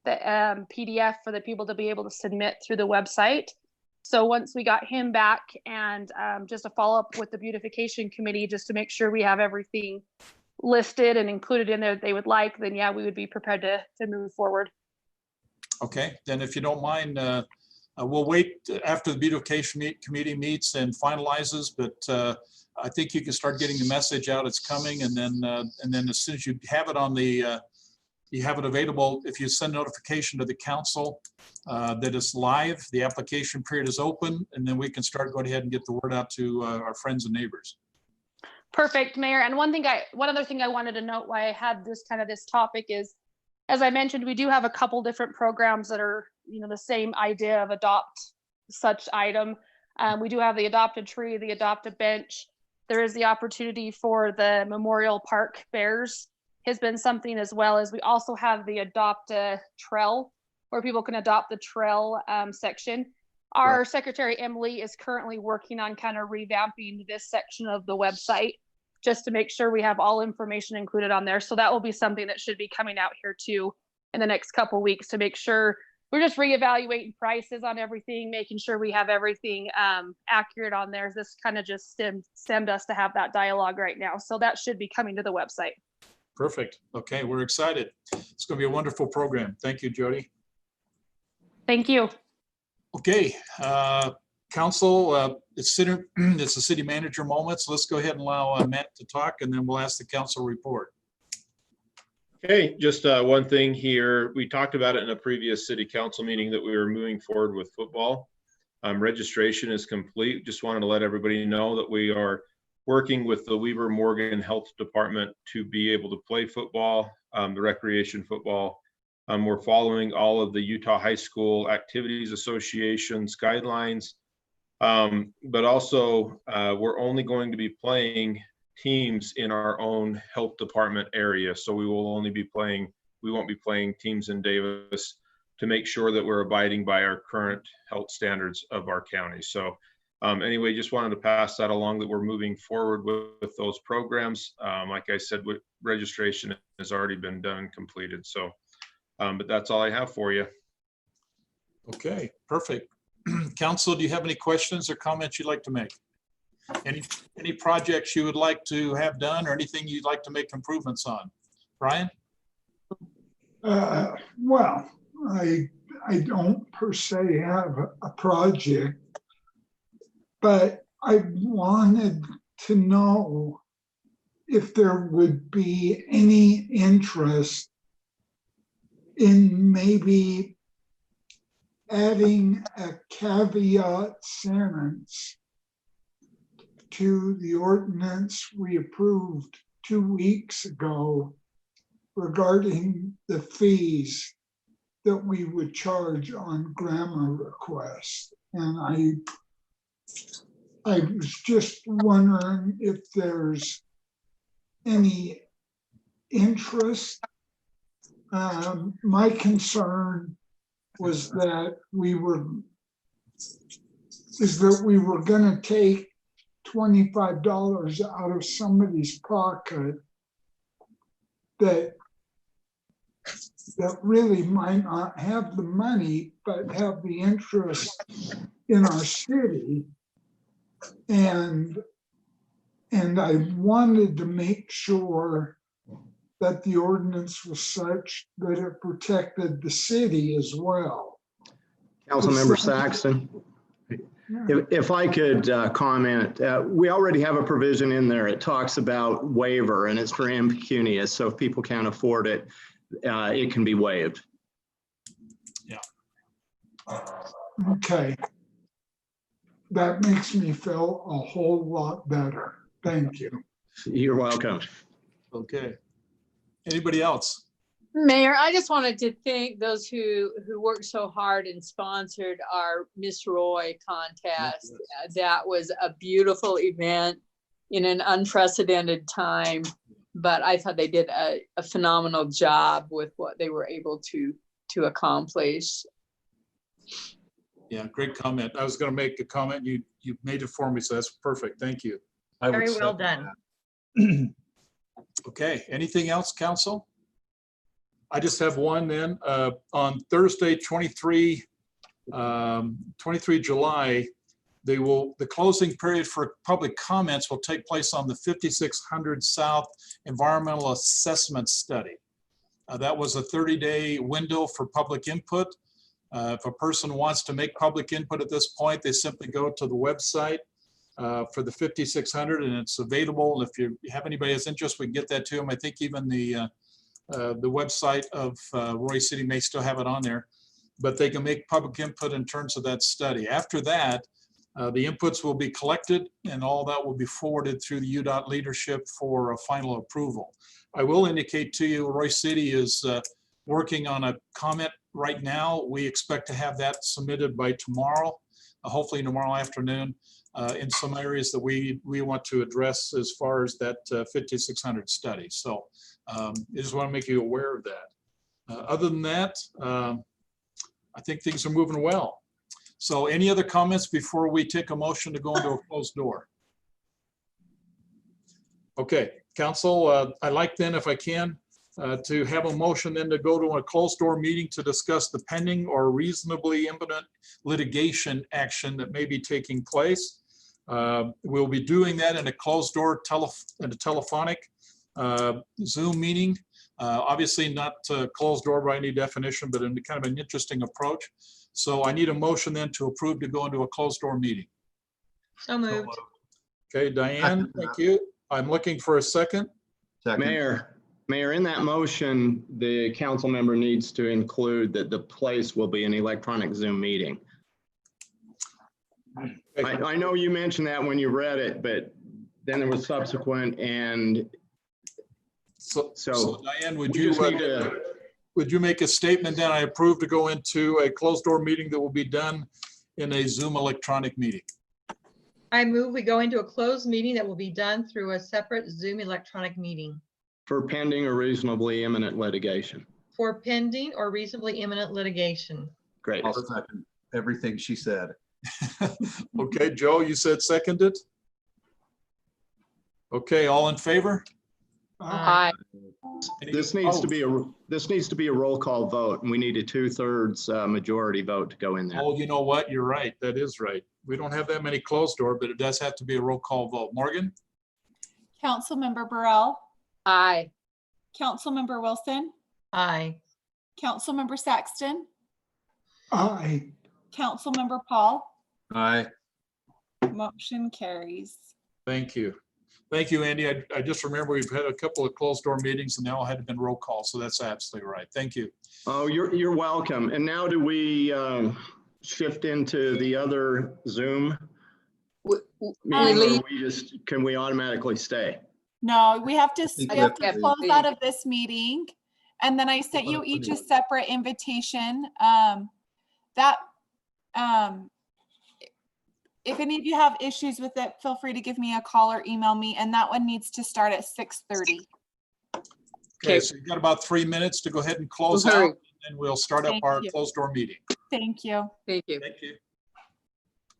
the PDF for the people to be able to submit through the website. So once we got him back and just a follow up with the beautification committee, just to make sure we have everything listed and included in there that they would like, then yeah, we would be prepared to move forward. Okay, then if you don't mind, we'll wait after the beautification committee meets and finalizes, but I think you can start getting the message out, it's coming, and then as soon as you have it on the you have it available, if you send notification to the council that it's live, the application period is open, and then we can start going ahead and get the word out to our friends and neighbors. Perfect, Mayor. And one other thing I wanted to note why I had this topic is, as I mentioned, we do have a couple different programs that are, the same idea of adopt such item. We do have the Adopt a Tree, the Adopt a Bench. There is the opportunity for the Memorial Park Bears has been something, as well as we also have the Adopt a Trail, where people can adopt the trail section. Our Secretary Emily is currently working on kind of revamping this section of the website just to make sure we have all information included on there. So that will be something that should be coming out here too in the next couple of weeks to make sure we're just reevaluating prices on everything, making sure we have everything accurate on there. This kind of just stemmed us to have that dialogue right now. So that should be coming to the website. Perfect. Okay, we're excited. It's going to be a wonderful program. Thank you, Jody. Thank you. Okay, council, it's the city manager moment. So let's go ahead and allow Matt to talk, and then we'll ask the council report. Okay, just one thing here. We talked about it in a previous city council meeting that we were moving forward with football. Registration is complete. Just wanted to let everybody know that we are working with the Weber Morgan Health Department to be able to play football, the recreation football. We're following all of the Utah High School Activities Association's guidelines, but also we're only going to be playing teams in our own health department area. So we will only be playing, we won't be playing teams in Davis. to make sure that we're abiding by our current health standards of our county. So anyway, just wanted to pass that along, that we're moving forward with those programs. Like I said, registration has already been done and completed. So, but that's all I have for you. Okay, perfect. Council, do you have any questions or comments you'd like to make? Any projects you would like to have done, or anything you'd like to make improvements on? Brian? Well, I don't per se have a project, but I wanted to know if there would be any interest in maybe adding a caveat sentence to the ordinance we approved 2 weeks ago regarding the fees that we would charge on grammar requests. And I was just wondering if there's any interest. My concern was that we were gonna take $25 out of somebody's pocket that really might not have the money, but have the interest in our city. And I wanted to make sure that the ordinance was such that it protected the city as well. Councilmember Saxon, if I could comment, we already have a provision in there. It talks about waiver, and it's for impecunious. So if people can't afford it, it can be waived. Yeah. Okay. That makes me feel a whole lot better. Thank you. You're welcome. Okay. Anybody else? Mayor, I just wanted to thank those who worked so hard and sponsored our Miss Roy contest. That was a beautiful event in an unprecedented time, but I thought they did a phenomenal job with what they were able to accomplish. Yeah, great comment. I was going to make a comment. You made it for me, so that's perfect. Thank you. Very well done. Okay, anything else, council? I just have one then. On Thursday, 23 July, the closing period for public comments will take place on the 5600 South Environmental Assessment Study. That was a 30-day window for public input. If a person wants to make public input at this point, they simply go to the website for the 5600 and it's available. If you have anybody that's interested, we can get that to them. I think even the website of Roy City may still have it on there, but they can make public input in terms of that study. After that, the inputs will be collected and all that will be forwarded through the UDOT leadership for a final approval. I will indicate to you, Roy City is working on a comment right now. We expect to have that submitted by tomorrow, hopefully tomorrow afternoon, in some areas that we want to address as far as that 5600 study. So I just want to make you aware of that. Other than that, I think things are moving well. So any other comments before we take a motion to go into a closed door? Okay, council, I'd like then, if I can, to have a motion then to go to a closed door meeting to discuss the pending or reasonably imminent litigation action that may be taking place. We'll be doing that in a closed door telephonic Zoom meeting. Obviously not closed door by any definition, but in kind of an interesting approach. So I need a motion then to approve to go into a closed door meeting. So moved. Okay, Diane, thank you. I'm looking for a second. Mayor, in that motion, the council member needs to include that the place will be an electronic Zoom meeting. I know you mentioned that when you read it, but then there was subsequent and so Diane, would you make a statement then? I approve to go into a closed door meeting that will be done in a Zoom electronic meeting. I move we go into a closed meeting that will be done through a separate Zoom electronic meeting. for pending or reasonably imminent litigation. for pending or reasonably imminent litigation. Great. I'll second everything she said. Okay, Joe, you said seconded? Okay, all in favor? Aye. This needs to be a roll call vote, and we need a 2/3 majority vote to go in there. Oh, you know what? You're right. That is right. We don't have that many closed door, but it does have to be a roll call vote. Morgan? Councilmember Burrell, Aye. Councilmember Wilson, Aye. Councilmember Saxton, Aye. Councilmember Paul, Aye. motion carries. Thank you. Thank you, Andy. I just remember we've had a couple of closed door meetings and they all had to been roll call, so that's absolutely right. Thank you. Oh, you're welcome. And now do we shift into the other Zoom? meeting, or can we automatically stay? No, we have to to close out of this meeting. And then I sent you each a separate invitation. If any of you have issues with it, feel free to give me a call or email me, and that one needs to start at 6:30. Okay, so you've got about 3 minutes to go ahead and close We'll hurry. out, and we'll start up Thank our you. closed door meeting. Thank you. Thank you. Thank you.